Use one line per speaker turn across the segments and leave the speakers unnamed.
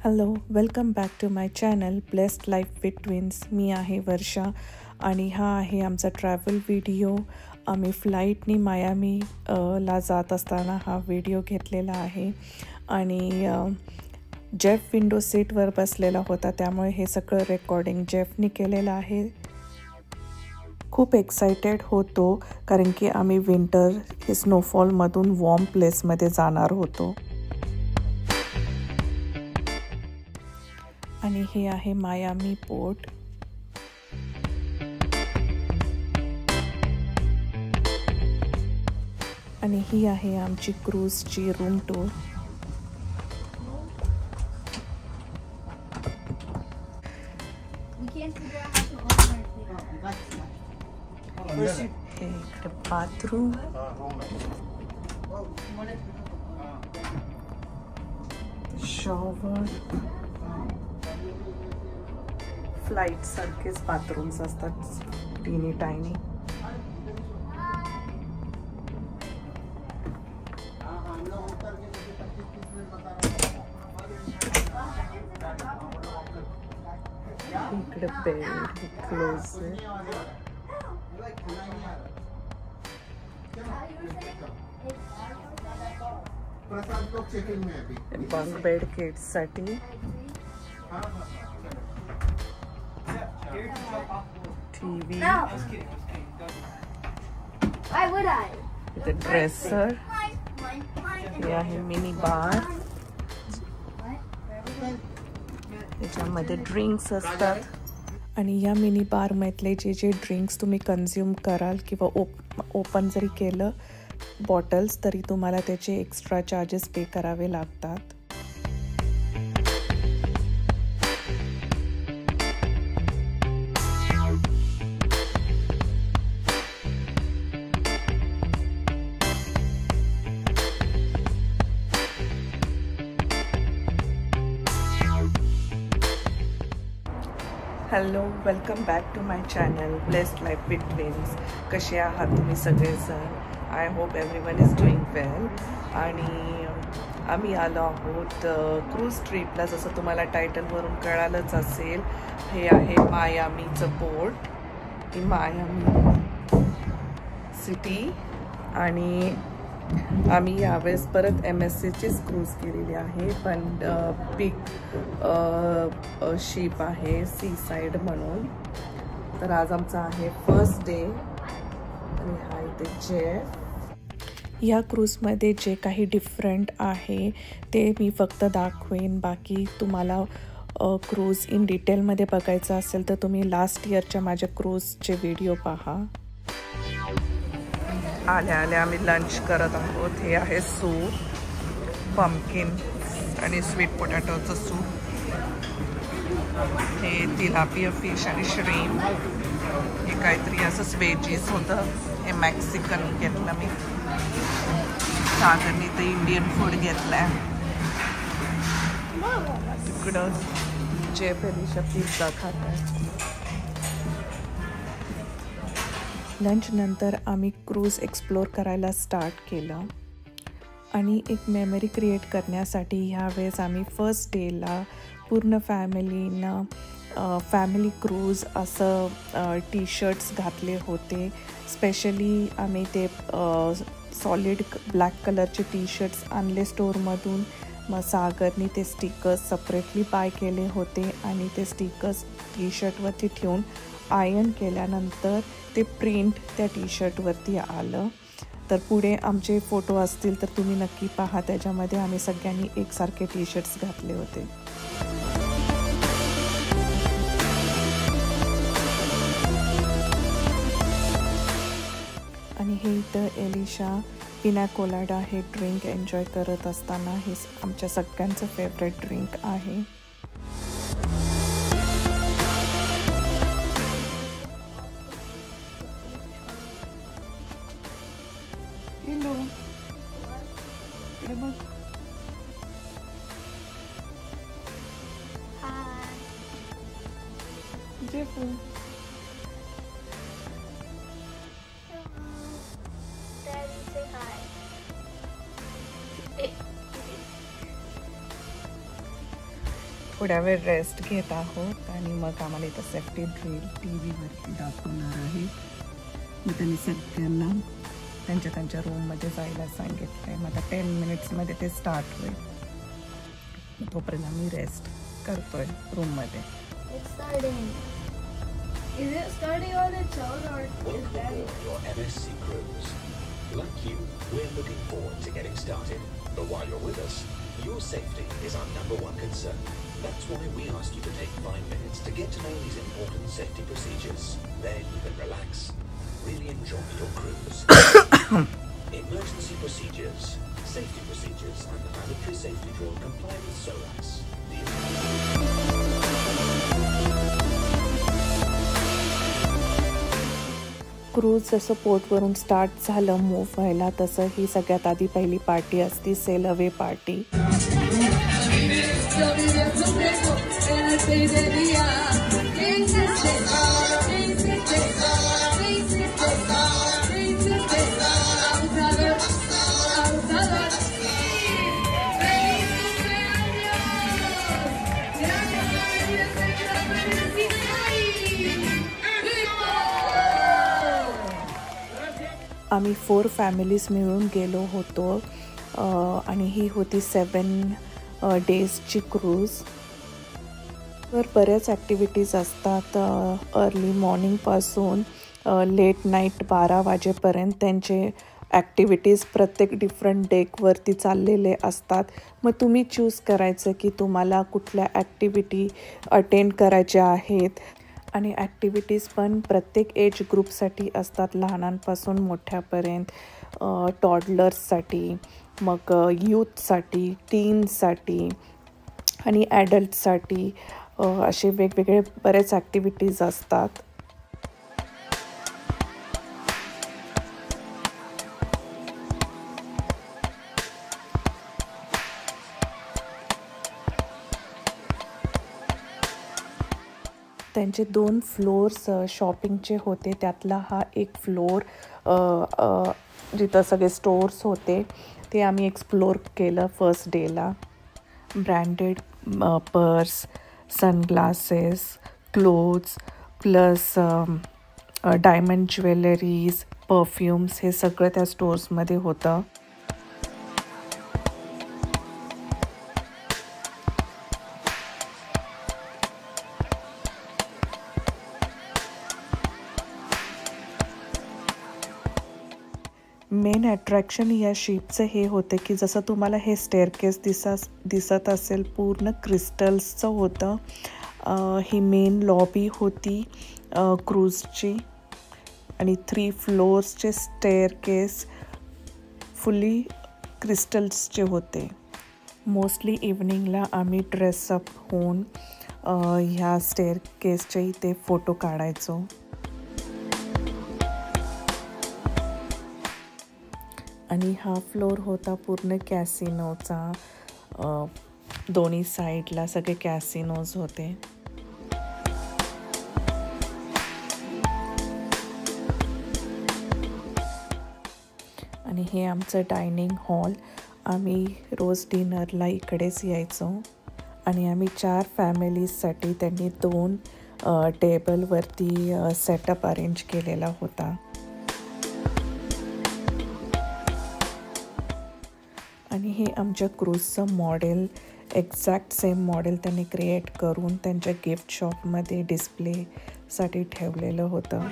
Hello, welcome back to my channel blessed life with twins. मी आहे वर्षा आणि हा आहे आमचा ट्रॅव्हल व्हिडिओ. आम्ही फ्लाईटनी मायामी ला जात असताना हा व्हिडिओ घेतलेला आहे आणि जेफ विंडो सीटवर बसलेला होता, त्यामुळे हे सगळं रेकॉर्डिंग जेफनी केलेलं आहे. खूप एक्सायटेड होतो कारण की आम्ही विंटर हे स्नोफॉलमधून वॉर्म प्लेसमध्ये जाणार होतो. आणि हे आहे मायामी पोर्ट. आणि ही आहे आमची क्रूजची रूम टूर. हे इकडे बाथरूम, शॉवर. फ्लाईट सारखेच बाथरूम्स असतात, टीनी टायनी. इकडे bed closet. Bunk bed kids साठी. TV.
Why would I?
The dresser. हे आहे मिनी बार. याच्यामध्ये ड्रिंक्स असतात आणि या मिनी बारमधले जे ड्रिंक्स तुम्ही कन्झ्युम कराल किंवा ओपन जरी केलं बॉटल्स तरी तुम्हाला त्याचे एक्स्ट्रा चार्जेस पे करावे लागतात. Hello, welcome back to my channel blessed life with twins. कसे आहात तुम्ही सगळेजण? I hope everyone is doing well. आणि आम्ही आलो आहोत क्रूज ट्रिपला. जसं तुम्हाला टायटलवरून कळालंच असेल, हे आहे मायामीचं पोर्ट, ही मायामी सिटी. आणि आम्ही यावेळेस परत MSCचीच क्रूज केलेली आहे, पण बिग शिप आहे सी साईड म्हणून. तर आज आमचा आहे फर्स्ट डे. आणि हा इथे जेफ. या क्रूजमध्ये जे काही डिफरंट आहे ते मी फक्त दाखवेन. बाकी तुम्हाला क्रूज इन डिटेलमध्ये बघायचं असेल तर तुम्ही लास्ट इयरच्या माझ्या क्रूजचे व्हिडिओ पहा. आल्या आल्या आम्ही लंच करत आहोत. हे आहे सूप, पंपकिन आणि स्वीट पोटॅटोचं सूप. हे तिलापिया फिश आणि श्रीम. हे काहीतरी असंच व्हेजीस होतं. हे मॅक्सिकन घेतलं मी. सागरनी तर इंडियन फूड घेतलंय. तिकडं जेफ एलिशा पिझ्झा खात आहे. लंच नंतर आम्ही क्रूज एक्सप्लोर करायला स्टार्ट केलं आणि एक मेमरी क्रिएट करण्यासाठी ह्यावेळेस आम्ही फर्स्ट डेला पूर्ण फॅमिली क्रूज असं टी-शर्ट्स घातले होते. स्पेशली आम्ही ते सॉलिड ब्लॅक कलरचे टी-शर्ट्स आणले स्टोअरमधून. मग सागरनी ते स्टिकर्स सेपरेटली बाय केले होते आणि ते स्टिकर्स टी-शर्टवरती ठेवून आयर्न केल्यानंतर ते प्रिंट त्या टी-शर्टवरती आलं. तर पुढे आमचे फोटो असतील तर तुम्ही नक्की पहा, त्याच्यामध्ये आम्ही सगळ्यांनी एकसारखे टी-शर्ट्स घातले होते. आणि हे इथं एलिशा पिना कोलाडा हे ड्रिंक एन्जॉय करत असताना, हे आमच्या सगळ्यांचं फेवरेट ड्रिंक आहे. Hello.
Hi.
Jeff.
Daddy, say hi.
थोड्या वेळ रेस्ट घेत आहोत आणि मग आम्हाला इथं सेफ्टी ड्रिल टी व्हीवरती दाखवणार आहे. मग त्यांनी सगळ्यांना त्यांच्या त्यांच्या रूममध्ये जायला सांगितलं आहे. मग आता 10 मिनिट्समध्ये ते स्टार्ट होईल. तोपर्यंत आम्ही रेस्ट करतोय रूममध्ये.
It's starting. Is it starting on its own or is that
your MSC cruise? Like you, we're looking forward to getting started. But while you're with us, your safety is our #1 concern. That's why we asked you to take 5 minutes to get to know these important safety procedures. Then you can relax, really enjoy your cruise. Emergency procedures, safety procedures, and the mandatory safety drill comply with SORAS.
Cruise जसं पोर्टवरून start झालं move व्हायला, तसं ही सगळ्यात आधी पहिली party असती sale away party. आम्ही 4 families मिळून गेलो होतो आणि ही होती 7 डेजची क्रूज. तर बऱ्याच ॲक्टिव्हिटीज असतात. अर्ली मॉर्निंगपासून लेट नाईट 12 वाजेपर्यंत त्यांचे ॲक्टिव्हिटीज प्रत्येक डिफरंट डेकवरती चाललेले असतात. मग तुम्ही चूज करायचं की तुम्हाला कुठल्या ॲक्टिव्हिटी अटेंड करायच्या आहेत. आणि ॲक्टिव्हिटीज पण प्रत्येक एज ग्रुपसाठी असतात, लहानांपासून मोठ्यापर्यंत, टॉडलर्ससाठी, मग यूथसाठी, टीनसाठी आणि ॲडल्टसाठी असे वेगवेगळे बरेच ॲक्टिव्हिटीज असतात. त्यांचे 2 फ्लोअर्स शॉपिंगचे होते. त्यातला हा एक फ्लोअर जिथं सगळे स्टोअर्स होते ते आम्ही एक्सप्लोर केलं फर्स्ट डेला. Branded purse, sunglasses, clothes plus diamond jewelleries, perfumes हे सगळं त्या स्टोर्समध्ये होतं. मेन अट्रॅक्शन या शिपचं हे होतं की जसं तुम्हाला हे स्टेअरकेस दिसत असेल पूर्ण क्रिस्टल्सचं होतं. ही मेन लॉबी होती क्रूजची आणि 3 फ्लोअर्सचे स्टेअरकेस फुल्ली क्रिस्टल्सचे होते. मोस्टली इव्हनिंगला आम्ही ड्रेसअप होऊन ह्या स्टेअरकेसच्या इथे फोटो काढायचो. आणि हा फ्लोअर होता पूर्ण कॅसिनोचा. दोन्ही साईडला सगळे कॅसिनोज होते. आणि हे आमचं डायनिंग हॉल. आम्ही रोज डिनरला इकडेच यायचो. आणि आम्ही 4 फॅमिलीजसाठी त्यांनी 2 टेबलवरती सेटअप अरेंज केलेला होता. आणि हे आमच्या क्रूजचं मॉडेल, एक्झॅक्ट सेम मॉडेल त्यांनी क्रिएट करून त्यांच्या गिफ्ट शॉपमध्ये डिस्प्लेसाठी ठेवलेलं होतं.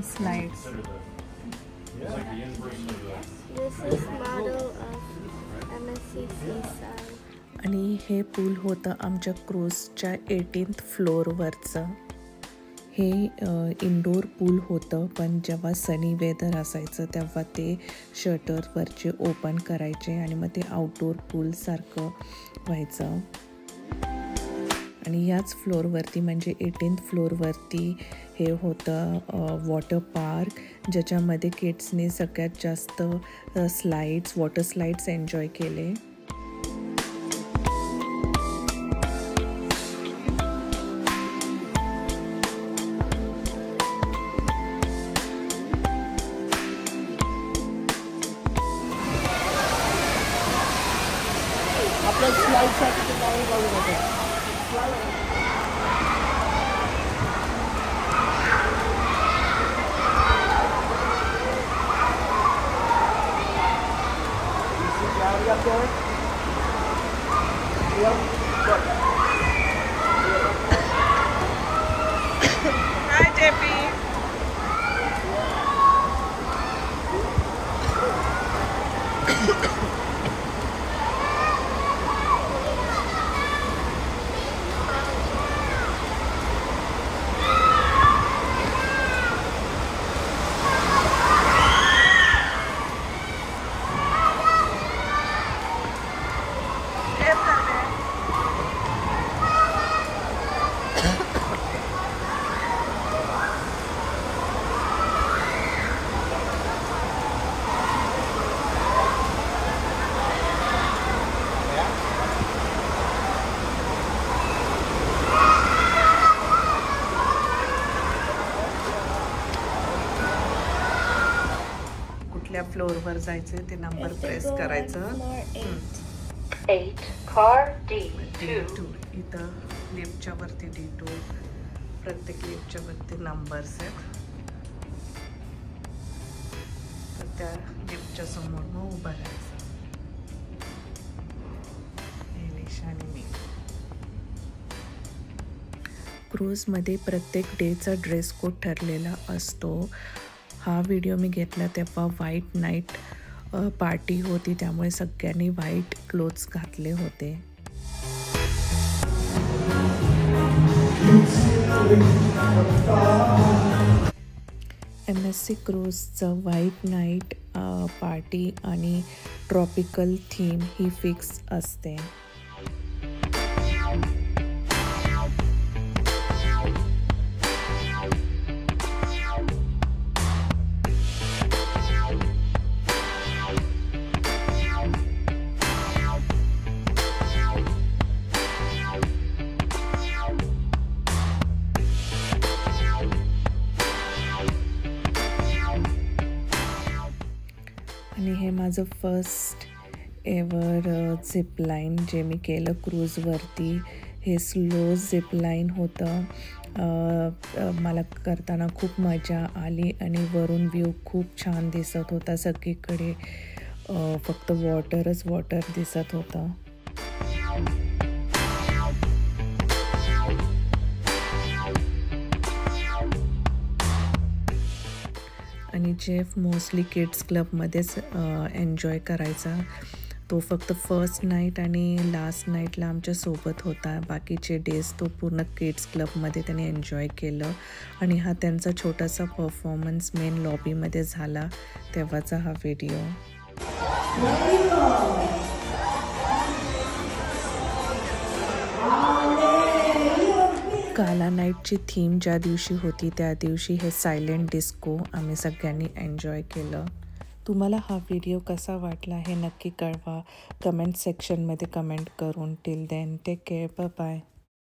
Slides.
This is model of MSC Seaside.
आणि हे पूल होतं आमच्या क्रूजच्या 18th फ्लोअरवरचं. हे इनडोअर पूल होतं, पण जेव्हा सनी वेदर असायचं तेव्हा ते शटरवरचे ओपन करायचे आणि मग ते आउटडोअर पूलसारखं व्हायचं. आणि याच फ्लोअरवरती म्हणजे 18th फ्लोअरवरती हे होतं वॉटर पार्क, ज्याच्यामध्ये किड्सने सगळ्यात जास्त स्लाइड्स, वॉटर स्लाइड्स एन्जॉय केले.
आपल्या स्लाइडसाठी ते गावी जाऊ शकतो.
Hi, JP. कुठल्या फ्लोअरवर जायचं ते नंबर प्रेस करायचं.
8 car D2.
इथं लिफ्टच्या वरती D2, प्रत्येक लिफ्टच्या वरती नंबर्स आहेत. तर त्या लिफ्टच्या समोर मग उभं राहायचं. निशाने मी. क्रूजमध्ये प्रत्येक डेचा ड्रेस कोड ठरलेला असतो. हा व्हिडिओ मी घेतला तेव्हा व्हाईट नाईट पार्टी होती, त्यामुळे सगळ्यांनी व्हाईट क्लोथ्स घातले होते. MSC क्रूजचं व्हाईट नाईट पार्टी आणि ट्रॉपिकल थीम ही फिक्स असते. आणि हे माझं फर्स्ट एवर झिपलाईन जे मी केलं क्रूजवरती. हे स्लो झिपलाईन होतं. मला करताना खूप मजा आली आणि वरून व्ह्यू खूप छान दिसत होता. सगळीकडे फक्त वॉटरच वॉटर दिसत होतं. आणि जेफ मोस्टली किड्स क्लबमध्येच एन्जॉय करायचा. तो फक्त फर्स्ट नाईट आणि लास्ट नाईटला आमच्यासोबत होता. बाकीचे डेज तो पूर्ण किड्स क्लबमध्ये त्याने एन्जॉय केलं. आणि हा त्यांचा छोटासा परफॉर्मन्स मेन लॉबीमध्ये झाला तेव्हाचा हा व्हिडिओ. काला नाईटची थीम ज्या दिवशी होती त्या दिवशी हे सायलेंट डिस्को आम्ही सगळ्यांनी एन्जॉय केलं. तुम्हाला हा व्हिडिओ कसा वाटला हे नक्की कळवा कमेंट सेक्शनमध्ये कमेंट करून. Till then take care, bye bye.